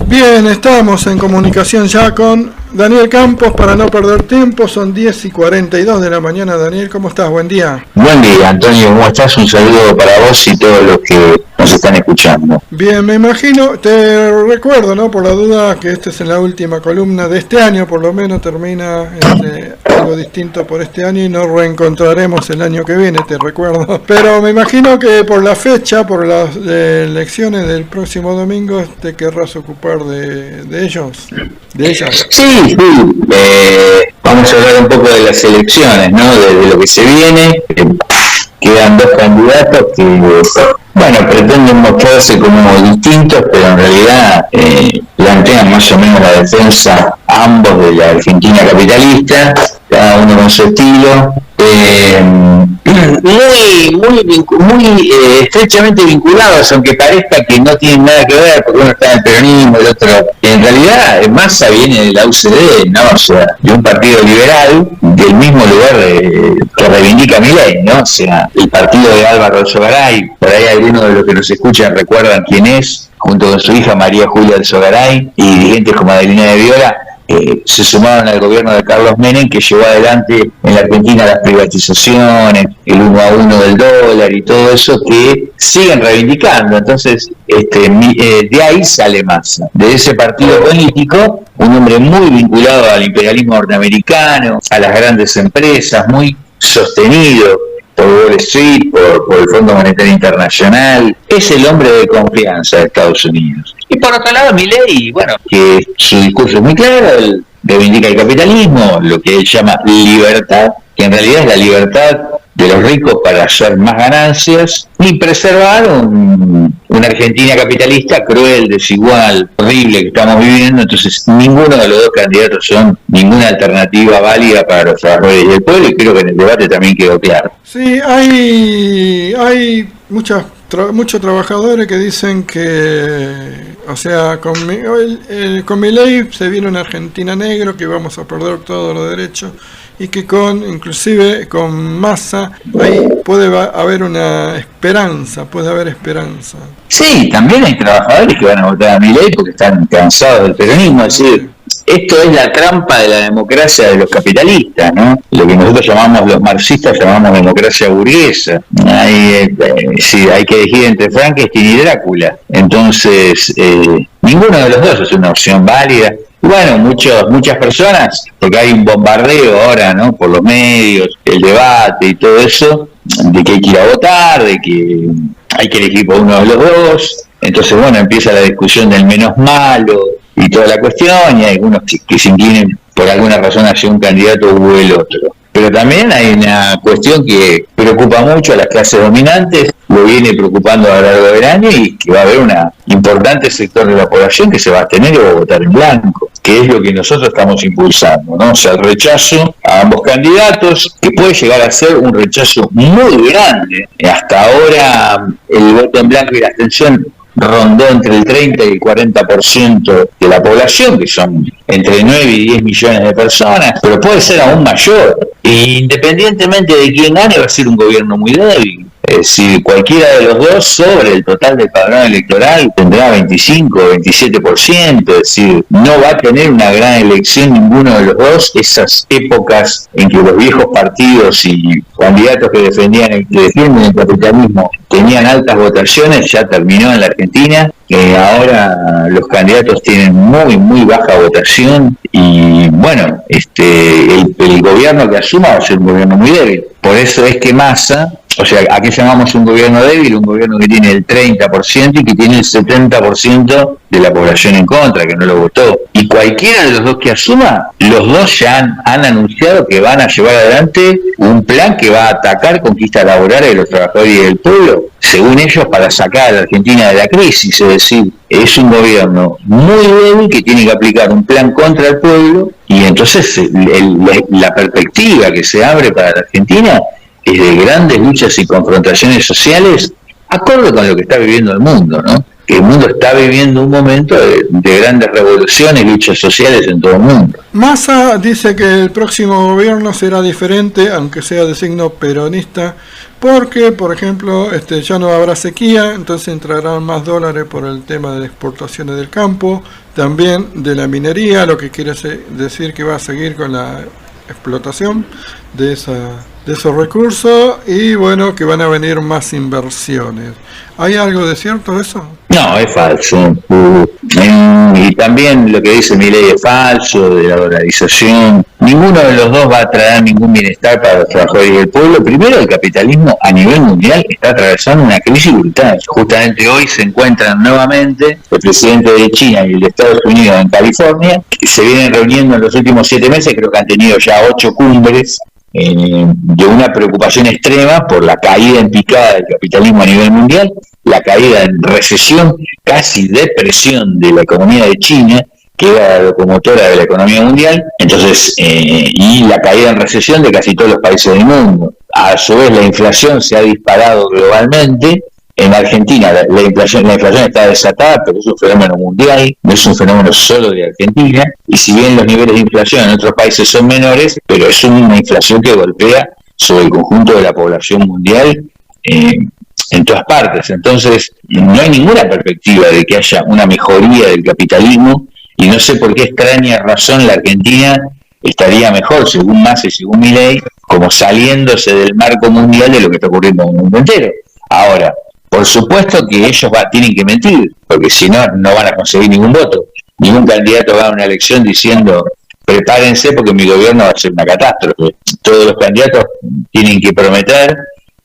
Bien, estamos en comunicación ya con Daniel Campos para no perder tiempo. Son 10:42 de la mañana. Daniel, ¿cómo estás? Buen día. Buen día, Antonio, ¿cómo estás? Un saludo para vos y todos los que nos están escuchando. Bien, me imagino, te recuerdo, ¿no? Por la duda, que esta es la última columna de este año, por lo menos termina algo distinto por este año y nos reencontraremos el año que viene, te recuerdo. Pero me imagino que por la fecha, por las elecciones del próximo domingo, te querrás ocupar de ellos, de ellas. Sí, vamos a hablar un poco de las elecciones, ¿no? De lo que se viene. Quedan dos candidatos que, bueno, pretenden mostrarse como distintos, pero en realidad plantean más o menos la defensa ambos de la Argentina capitalista, cada uno con su estilo, muy estrechamente vinculados, aunque parezca que no tienen nada que ver, porque uno está en el peronismo, el otro, en realidad Massa viene de la UCD, ¿no? O sea, de un partido liberal, del mismo lugar que reivindica Milei, ¿no? O sea, el partido de Álvaro Alzogaray, por ahí algunos de los que nos escuchan recuerdan quién es, junto con su hija María Julia Alzogaray y dirigentes como Adelina de Viola, se sumaron al gobierno de Carlos Menem, que llevó adelante en la Argentina las privatizaciones, el 1 a 1 del dólar y todo eso, que siguen reivindicando. Entonces, de ahí sale Massa, de ese partido político, un hombre muy vinculado al imperialismo norteamericano, a las grandes empresas, muy sostenido por Wall Street, por el Fondo Monetario Internacional. Es el hombre de confianza de Estados Unidos. Y por otro lado, Milei, bueno, que su discurso es muy claro, él reivindica el capitalismo, lo que él llama libertad, que en realidad es la libertad de los ricos para hacer más ganancias y preservar una Argentina capitalista cruel, desigual, horrible que estamos viviendo. Entonces, ninguno de los dos candidatos son ninguna alternativa válida para los trabajadores del pueblo, y creo que en el debate también quedó claro. Sí, hay muchos trabajadores que dicen que, o sea, con Milei se viene una Argentina negro, que vamos a perder todos los derechos, y que inclusive con Massa puede haber una esperanza, puede haber esperanza. Sí, también hay trabajadores que van a votar a Milei porque están cansados del peronismo, es decir, esto es la trampa de la democracia de los capitalistas, ¿no? Lo que nosotros llamamos, los marxistas llamamos democracia burguesa. Hay que elegir entre Frankenstein y Drácula. Entonces, ninguno de los dos es una opción válida. Bueno, muchas personas, porque hay un bombardeo ahora, ¿no? Por los medios, el debate y todo eso, de que hay que ir a votar, de que hay que elegir por uno de los dos. Entonces, bueno, empieza la discusión del menos malo y toda la cuestión, y hay algunos que se inclinen por alguna razón hacia un candidato u el otro. Pero también hay una cuestión que preocupa mucho a las clases dominantes, lo viene preocupando a lo largo del año, y que va a haber un importante sector de la población que se va a abstener y va a votar en blanco, que es lo que nosotros estamos impulsando, ¿no? O sea, el rechazo a ambos candidatos, que puede llegar a ser un rechazo muy grande. Hasta ahora el voto en blanco y la abstención rondó entre el 30 y el 40% de la población, que son entre 9 y 10 millones de personas, pero puede ser aún mayor. E independientemente de quién gane, va a ser un gobierno muy débil. Es decir, cualquiera de los dos sobre el total del padrón electoral tendrá 25 o 27%, es decir, no va a tener una gran elección ninguno de los dos. Esas épocas en que los viejos partidos y candidatos que defienden el capitalismo tenían altas votaciones, ya terminó en la Argentina. Ahora los candidatos tienen muy baja votación, y bueno, el gobierno que asuma va a ser un gobierno muy débil. Por eso es que Massa, o sea, ¿a qué llamamos un gobierno débil? Un gobierno que tiene el 30% y que tiene el 70% de la población en contra, que no lo votó. Y cualquiera de los dos que asuma, los dos ya han anunciado que van a llevar adelante un plan que va a atacar conquistas laborales de los trabajadores y del pueblo, según ellos, para sacar a la Argentina de la crisis. Es decir, es un gobierno muy débil que tiene que aplicar un plan contra el pueblo, y entonces la perspectiva que se abre para la Argentina es de grandes luchas y confrontaciones sociales, acorde con lo que está viviendo el mundo, ¿no? Que el mundo está viviendo un momento de grandes revoluciones, luchas sociales en todo el mundo. Massa dice que el próximo gobierno será diferente, aunque sea de signo peronista, porque, por ejemplo, ya no habrá sequía, entonces entrarán más dólares por el tema de exportaciones del campo. también de la minería, lo que quiere decir que va a seguir con la explotación de esos recursos y bueno, que van a venir más inversiones. ¿Hay algo de cierto de eso? No, es falso. Y también lo que dice Milei es falso, de la dolarización. Ninguno de los dos va a traer ningún bienestar para los trabajadores y el pueblo. Primero, el capitalismo a nivel mundial está atravesando una crisis brutal. Justamente hoy se encuentran nuevamente el presidente de China y el de Estados Unidos en California. Se vienen reuniendo en los últimos 7 meses, creo que han tenido ya 8 cumbres. De una preocupación extrema por la caída en picada del capitalismo a nivel mundial, la caída en recesión, casi depresión de la economía de China, que era la locomotora de la economía mundial, entonces y la caída en recesión de casi todos los países del mundo. A su vez la inflación se ha disparado globalmente. En Argentina la inflación está desatada, pero es un fenómeno mundial, no es un fenómeno solo de Argentina, y si bien los niveles de inflación en otros países son menores, pero es una inflación que golpea sobre el conjunto de la población mundial en todas partes. Entonces no hay ninguna perspectiva de que haya una mejoría del capitalismo, y no sé por qué extraña razón la Argentina estaría mejor, según Massa y según Milei, como saliéndose del marco mundial de lo que está ocurriendo en el mundo entero. Ahora, por supuesto que ellos tienen que mentir, porque si no, no van a conseguir ningún voto. Ningún candidato va a una elección diciendo, prepárense porque mi gobierno va a ser una catástrofe. Todos los candidatos tienen que prometer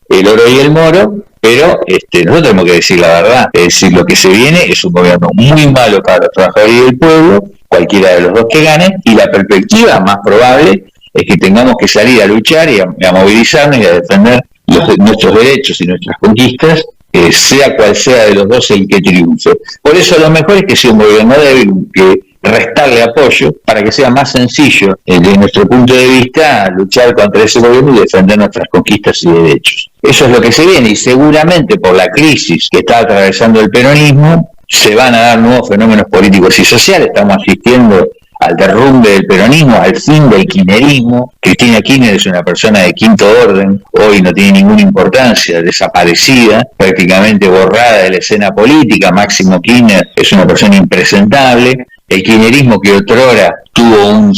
el oro y el moro, pero nosotros tenemos que decir la verdad. Es decir, lo que se viene es un gobierno muy malo para los trabajadores y el pueblo, cualquiera de los dos que gane, y la perspectiva más probable es que tengamos que salir a luchar y a movilizarnos y a defender nuestros derechos y nuestras conquistas, sea cual sea de los dos el que triunfe. Por eso lo mejor es que sea un gobierno débil, que restarle apoyo para que sea más sencillo, desde nuestro punto de vista, luchar contra ese gobierno y defender nuestras conquistas y derechos. Eso es lo que se viene, y seguramente por la crisis que está atravesando el peronismo se van a dar nuevos fenómenos políticos y sociales. Estamos asistiendo al derrumbe del peronismo, al fin del kirchnerismo. Cristina Kirchner es una persona de quinto orden, hoy no tiene ninguna importancia, desaparecida, prácticamente borrada de la escena política. Máximo Kirchner es una persona impresentable. El kirchnerismo, que otrora tuvo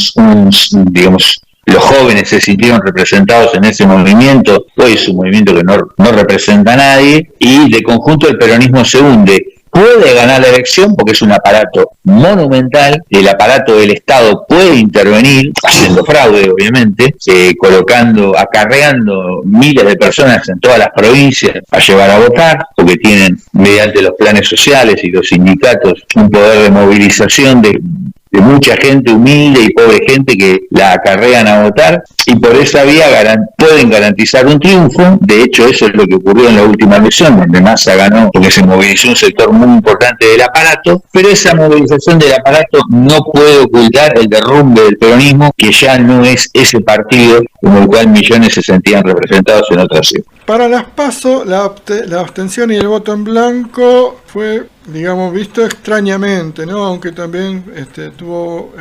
digamos, los jóvenes se sintieron representados en ese movimiento, hoy es un movimiento que no representa a nadie, y de conjunto el peronismo se hunde. Puede ganar la elección porque es un aparato monumental, el aparato del Estado puede intervenir, haciendo fraude obviamente, acarreando miles de personas en todas las provincias a llevar a votar, porque tienen mediante los planes sociales y los sindicatos un poder de movilización de mucha gente humilde y pobre gente que la acarrean a votar, y por esa vía pueden garantizar un triunfo. De hecho, eso es lo que ocurrió en la última elección, donde Massa ganó porque se movilizó un sector muy importante del aparato, pero esa movilización del aparato no puede ocultar el derrumbe del peronismo, que ya no es ese partido en el cual millones se sentían representados en otras épocas. Para las PASO, la abstención y el voto en blanco fue, digamos, visto extrañamente, ¿no? Aunque también tuvo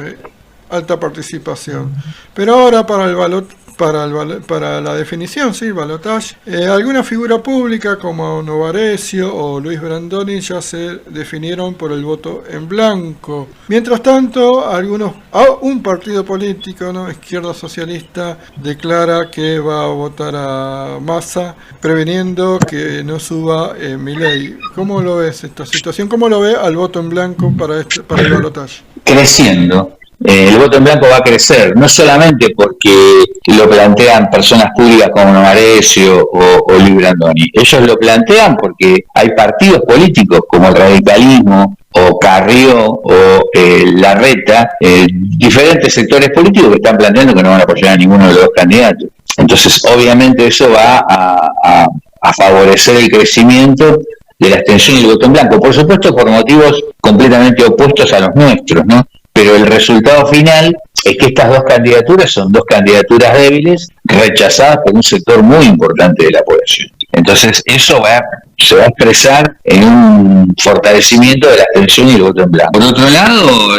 alta participación. Pero ahora para la definición, sí, balotaje, alguna figura pública como Novarecio o Luis Brandoni ya se definieron por el voto en blanco. Mientras tanto, un partido político, ¿no?, Izquierda Socialista, declara que va a votar a Massa, preveniendo que no suba Milei. ¿Cómo lo ves esta situación? ¿Cómo lo ve al voto en blanco para el balotaje? Creciendo. El voto en blanco va a crecer, no solamente porque lo plantean personas públicas como Novarecio o Luis Brandoni. Ellos lo plantean porque hay partidos políticos como el radicalismo o Carrió o Larreta, diferentes sectores políticos que están planteando que no van a apoyar a ninguno de los dos candidatos. Entonces, obviamente eso va a favorecer el crecimiento de la abstención y el voto en blanco. Por supuesto, por motivos completamente opuestos a los nuestros, ¿no? Pero el resultado final es que estas dos candidaturas son dos candidaturas débiles, rechazadas por un sector muy importante de la población. Entonces eso va se va a expresar en un fortalecimiento de la abstención y el voto en blanco. Por otro lado,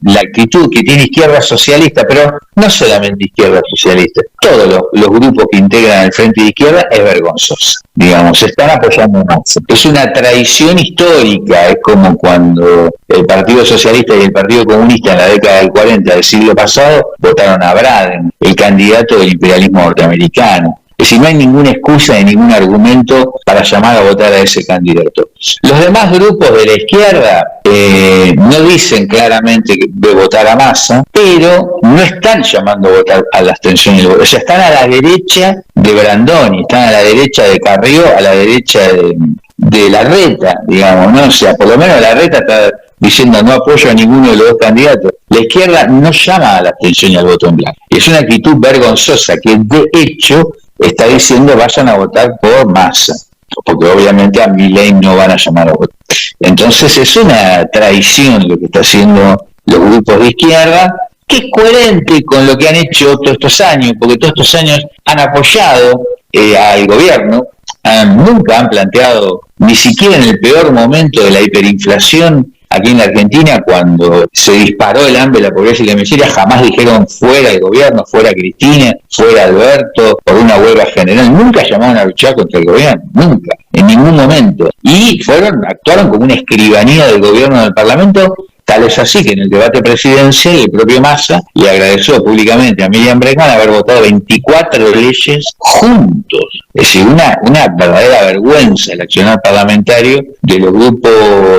la actitud que tiene izquierda socialista, pero no solamente izquierda socialista, todos los grupos que integran el Frente de Izquierda es vergonzosa. Digamos, se están apoyando más. Es una traición histórica, es como cuando el Partido Socialista y el Partido Comunista en la década del 40 del siglo pasado votaron a Braden, el candidato del imperialismo norteamericano. Es decir, no hay ninguna excusa ni ningún argumento para llamar a votar a ese candidato. Los demás grupos de la izquierda no dicen claramente que de votar a Massa, pero no están llamando a votar a la abstención y el voto. O sea, están a la derecha de Brandoni, están a la derecha de Carrió, a la derecha de Larreta, digamos, ¿no? O sea, por lo menos Larreta está diciendo no apoyo a ninguno de los dos candidatos. La izquierda no llama a la abstención y al voto en blanco. Es una actitud vergonzosa que de hecho está diciendo vayan a votar por Massa, porque obviamente a Milei no van a llamar a votar. Entonces es una traición lo que está haciendo los grupos de izquierda, que es coherente con lo que han hecho todos estos años, porque todos estos años han apoyado al gobierno, nunca han planteado, ni siquiera en el peor momento de la hiperinflación aquí en la Argentina, cuando se disparó el hambre, la pobreza y la miseria, jamás dijeron fuera el gobierno, fuera Cristina, fuera Alberto, por una huelga general. Nunca llamaron a luchar contra el gobierno, nunca, en ningún momento. Y actuaron como una escribanía del gobierno del Parlamento. Tal es así que en el debate presidencial el propio Massa le agradeció públicamente a Miriam Bregman haber votado 24 leyes juntos. Es decir, una verdadera vergüenza el accionar parlamentario de los grupos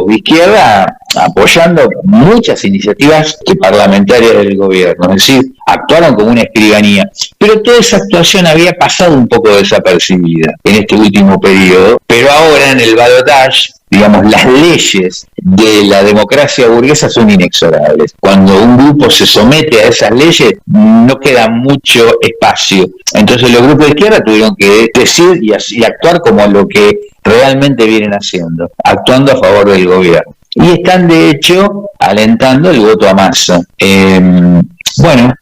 de izquierda apoyando muchas iniciativas parlamentarias del gobierno. Es decir, actuaron como una escribanía. Pero toda esa actuación había pasado un poco desapercibida en este último periodo, pero ahora en el balotaje, digamos, las leyes de la democracia burguesa son inexorables. Cuando un grupo se somete a esas leyes, no queda mucho espacio. Entonces los grupos de izquierda tuvieron que decir y actuar como lo que realmente vienen haciendo, actuando a favor del gobierno. Y están, de hecho, alentando el voto a Massa. Bueno,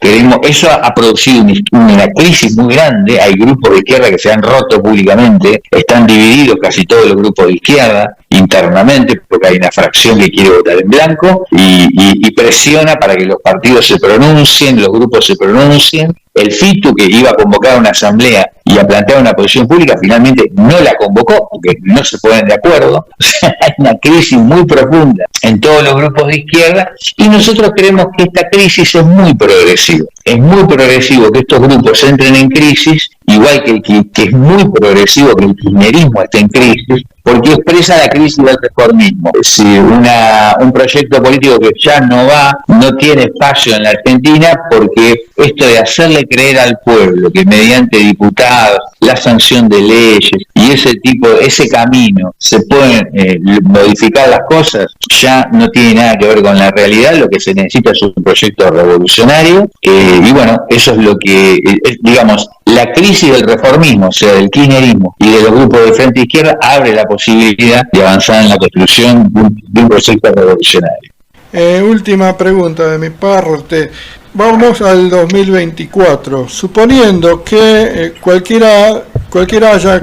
eso ha producido una crisis muy grande. Hay grupos de izquierda que se han roto públicamente, están divididos casi todos los grupos de izquierda internamente, porque hay una fracción que quiere votar en blanco y presiona para que los partidos se pronuncien, los grupos se pronuncien. El FITU, que iba a convocar una asamblea y a plantear una posición pública, finalmente no la convocó porque no se ponen de acuerdo. O sea, hay una crisis muy profunda en todos los grupos de izquierda y nosotros creemos que esta crisis es muy progresiva. Es muy progresivo que estos grupos entren en crisis, igual que es muy progresivo que el kirchnerismo esté en crisis, porque expresa la crisis del reformismo. Es decir, un proyecto político que ya no tiene espacio en la Argentina, porque esto de hacerle creer al pueblo que mediante diputados, la sanción de leyes y ese camino se pueden modificar las cosas, ya no tiene nada que ver con la realidad. Lo que se necesita es un proyecto revolucionario, y bueno, eso es lo que, digamos, la crisis del reformismo, o sea, del kirchnerismo y de los grupos de frente izquierda, abre la posibilidad de avanzar en la construcción de un proyecto revolucionario. Última pregunta de mi parte. Vamos al 2024. Suponiendo que cualquiera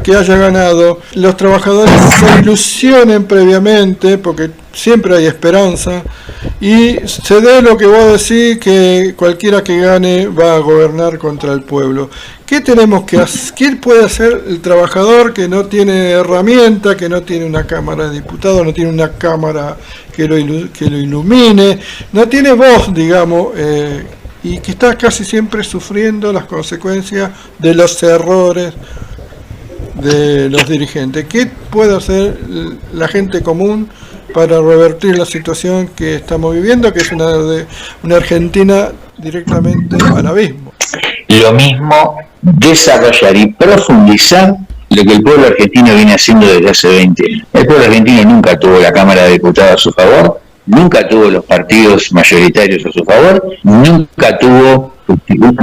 que haya ganado, los trabajadores se ilusionen previamente, porque siempre hay esperanza, y se dé lo que vos decís, que cualquiera que gane va a gobernar contra el pueblo. ¿Qué tenemos que hacer? ¿Qué puede hacer el trabajador que no tiene herramienta, que no tiene una Cámara de Diputados, no tiene una Cámara que lo ilumine, no tiene voz, digamos, y que está casi siempre sufriendo las consecuencias de los errores de los dirigentes? ¿Qué puede hacer la gente común para revertir la situación que estamos viviendo, que es una Argentina directamente al abismo? Lo mismo, desarrollar y profundizar lo que el pueblo argentino viene haciendo desde hace 20 años. El pueblo argentino nunca tuvo la Cámara de Diputados a su favor, nunca tuvo los partidos mayoritarios a su favor, nunca tuvo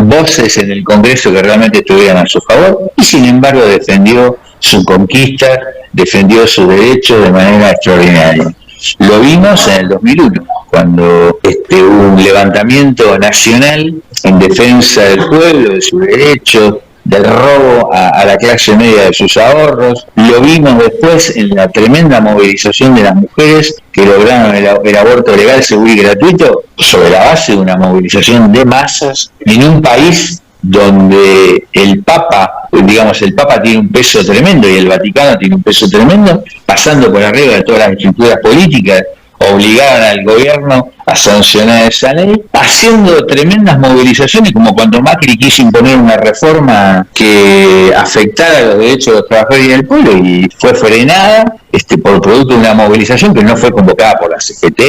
voces en el Congreso que realmente estuvieran a su favor, y sin embargo defendió su conquista, defendió sus derechos de manera extraordinaria. Lo vimos en el 2001, cuando hubo un levantamiento nacional en defensa del pueblo, de sus derechos, del robo a la clase media de sus ahorros. Lo vimos después en la tremenda movilización de las mujeres que lograron el aborto legal, seguro y gratuito, sobre la base de una movilización de masas en un país donde el Papa tiene un peso tremendo y el Vaticano tiene un peso tremendo, pasando por arriba de todas las estructuras políticas, obligaron al gobierno a sancionar esa ley, haciendo tremendas movilizaciones, como cuando Macri quiso imponer una reforma que afectara los derechos de los trabajadores y del pueblo, y fue frenada por producto de una movilización que no fue convocada por la CGT,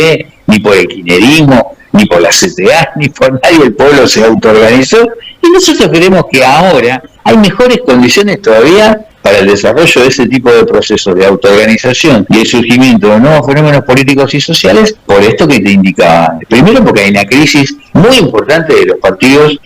ni por el kirchnerismo, ni por la CTA, ni por nadie. El pueblo se autoorganizó, y nosotros creemos que ahora hay mejores condiciones todavía para el desarrollo de ese tipo de procesos de autoorganización y el surgimiento de nuevos fenómenos políticos y sociales, por esto que te indicaba antes. Primero, porque hay una crisis muy importante de los partidos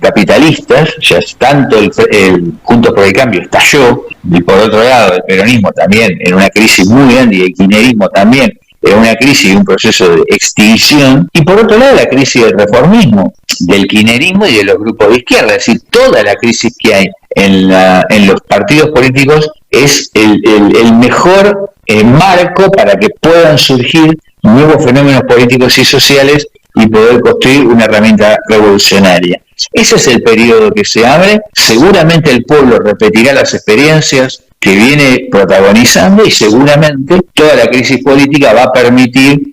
capitalistas, ya tanto el Juntos por el Cambio estalló, y por otro lado el peronismo también en una crisis muy grande, y el kirchnerismo también en una crisis y un proceso de extinción, y por otro lado la crisis del reformismo, del kirchnerismo y de los grupos de izquierda. Es decir, toda la crisis que hay en los partidos políticos es el mejor marco para que puedan surgir nuevos fenómenos políticos y sociales y poder construir una herramienta revolucionaria. Ese es el periodo que se abre. Seguramente el pueblo repetirá las experiencias que viene protagonizando, y seguramente toda la crisis política va a permitir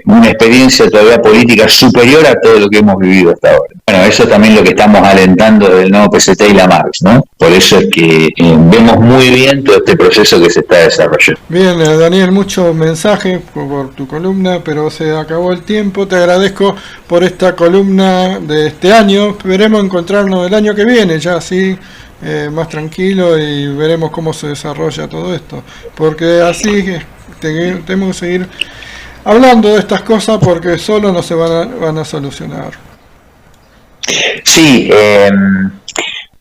una experiencia todavía política superior a todo lo que hemos vivido hasta ahora. Bueno, eso también es lo que estamos alentando del nuevo PCT y la Marx, ¿no? Por eso es que vemos muy bien todo este proceso que se está desarrollando. Bien, Daniel, muchos mensajes por tu columna, pero se acabó el tiempo. Te agradezco por esta columna de este año. Veremos encontrarnos el año que viene, ya así más tranquilo, y veremos cómo se desarrolla todo esto. Porque así tenemos que seguir hablando de estas cosas, porque solo no se van a solucionar. Sí,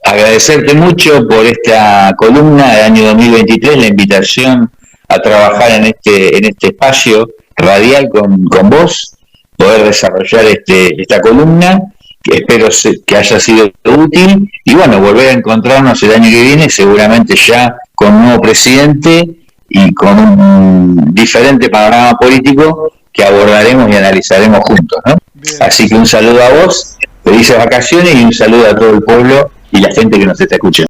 agradecerte mucho por esta columna del año 2023, la invitación a trabajar en este espacio radial con vos, poder desarrollar esta columna, que espero que haya sido útil, y bueno, volver a encontrarnos el año que viene, seguramente ya con un nuevo presidente y con un diferente panorama político que abordaremos y analizaremos juntos, ¿no? Bien. Así que un saludo a vos, felices vacaciones, y un saludo a todo el pueblo y la gente que nos está escuchando.